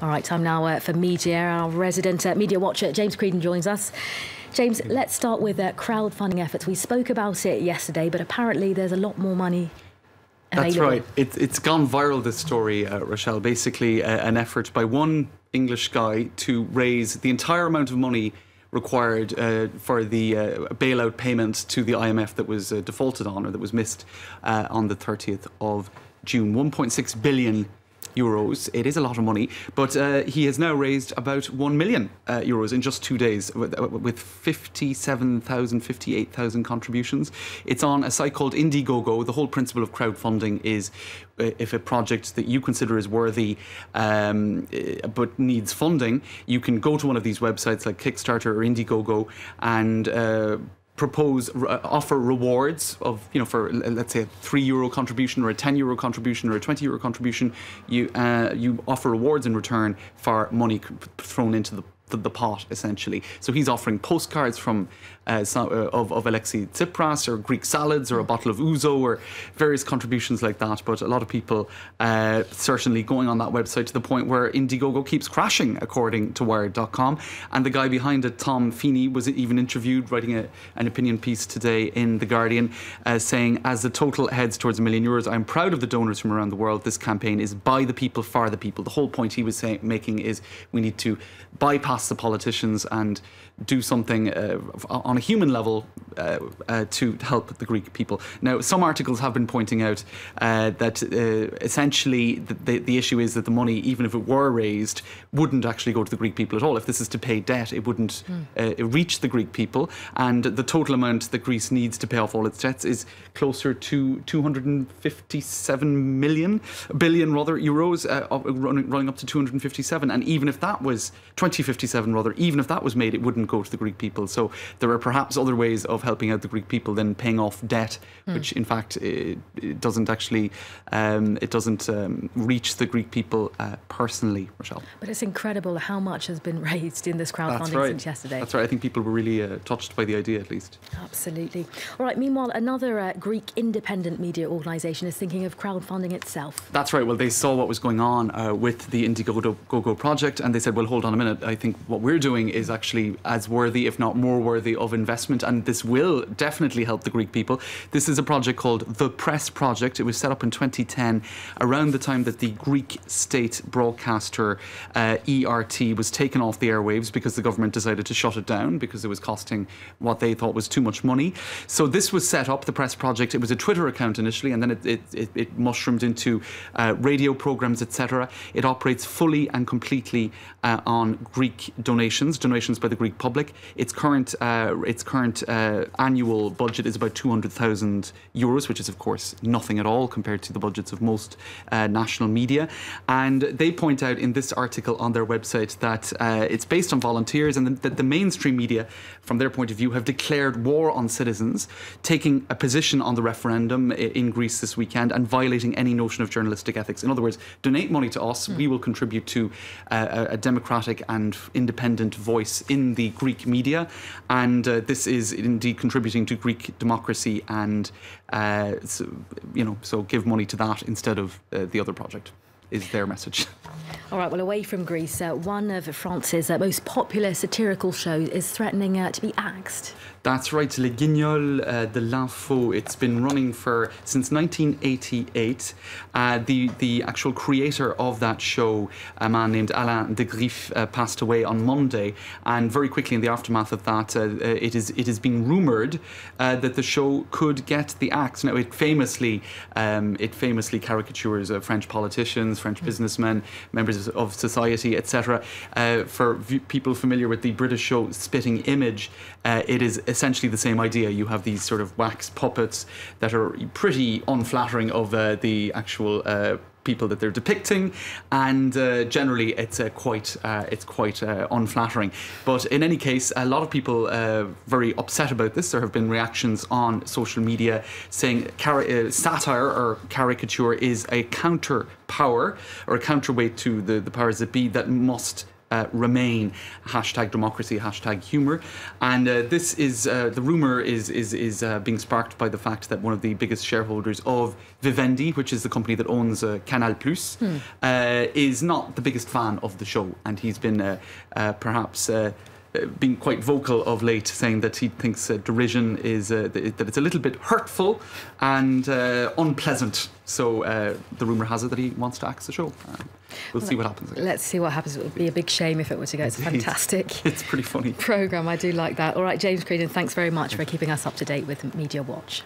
All right, time now for media. Our resident media watcher, James Creedon, joins us. James, let's start with crowdfunding efforts. We spoke about it yesterday, but apparently there's a lot more money available. That's right. It's gone viral, this story, Rochelle. Basically, an effort by one English guy to raise the entire amount of money required for the bailout payment to the IMF that was defaulted on, or that was missed on the 30th of June. 1.6 billion euros. It is a lot of money, but he has now raised about 1 million euros in just 2 days with 58,000 contributions. It's on a site called Indiegogo. The whole principle of crowdfunding is if a project that you consider is worthy but needs funding, you can go to one of these websites like Kickstarter or Indiegogo and offer rewards of, for let's say a €3 contribution or a €10 contribution or a €20 contribution. You offer rewards in return for money thrown into the pot, essentially. So he's offering postcards from of Alexei Tsipras, or Greek salads, or a bottle of ouzo, or various contributions like that. But a lot of people certainly going on that website to the point where Indiegogo keeps crashing, according to Wired.com. And the guy behind it, Tom Feeney, was even interviewed, writing an opinion piece today in The Guardian, saying, as the total heads towards €1 million, I'm proud of the donors from around the world. This campaign is by the people, for the people. The whole point he was making is we need to bypass the politicians and do something on a human level to help the Greek people. Now, some articles have been pointing out that essentially the issue is that the money, even if it were raised, wouldn't actually go to the Greek people at all. If this is to pay debt, it wouldn't reach the Greek people, and the total amount that Greece needs to pay off all its debts is closer to 257 billion euros, running up to 257. And even if that was 2057 rather, even if that was made, it wouldn't go to the Greek people. So there are perhaps other ways of helping out the Greek people than paying off debt, which in fact it doesn't actually reach the Greek people personally, Rochelle. But it's incredible how much has been raised in this crowdfunding since yesterday. That's right. I think people were really touched by the idea, at least. Absolutely. All right. Meanwhile, another Greek independent media organisation is thinking of crowdfunding itself. That's right. Well, they saw what was going on with the Indiegogo project, and they said, well, hold on a minute. I think what we're doing is actually as worthy, if not more worthy, of investment, and this will definitely help the Greek people. This is a project called The Press Project. It was set up in 2010, around the time that the Greek state broadcaster ERT was taken off the airwaves because the government decided to shut it down because it was costing what they thought was too much money. So this was set up, The Press Project. It was a Twitter account initially, and then it mushroomed into radio programmes, etc. It operates fully and completely on Greek donations by the Greek public. Its current annual budget is about €200,000, which is of course nothing at all compared to the budgets of most national media. And they point out in this article on their website that it's based on volunteers, and that the mainstream media, from their point of view, have declared war on citizens, taking a position on the referendum in Greece this weekend and violating any notion of journalistic ethics. In other words, donate money to us, we will contribute to a democratic and independent voice in the Greek media, and this is indeed contributing to Greek democracy, and so give money to that instead of the other project, is their message. All right, well, away from Greece, one of France's most popular satirical shows is threatening to be axed. That's right, Les Guignols de l'Info. It's been running since 1988. The actual creator of that show, a man named Alain de Griffe, passed away on Monday, and very quickly in the aftermath of that, it is being rumoured that the show could get the axe. Now, it famously caricatures French politicians, French businessmen, members of society, etc. For people familiar with the British show Spitting Image, it is essentially the same idea. You have these sort of wax puppets that are pretty unflattering of the actual people that they're depicting, and generally it's quite unflattering. But in any case, a lot of people very upset about this. There have been reactions on social media saying satire or caricature is a counter power or a counterweight to the powers that be that must remain, hashtag democracy, hashtag humour. And this is, the rumour is being sparked by the fact that one of the biggest shareholders of Vivendi, which is the company that owns Canal+, is not the biggest fan of the show. And he's been perhaps been quite vocal of late, saying that he thinks derision is that it's a little bit hurtful and unpleasant. So the rumour has it that he wants to axe the show. We'll see what happens. Let's see what happens. It would be a big shame if it were to go. It's a fantastic It's pretty funny programme. I do like that. All right, James Creedon, thanks very much for keeping us up to date with Media Watch.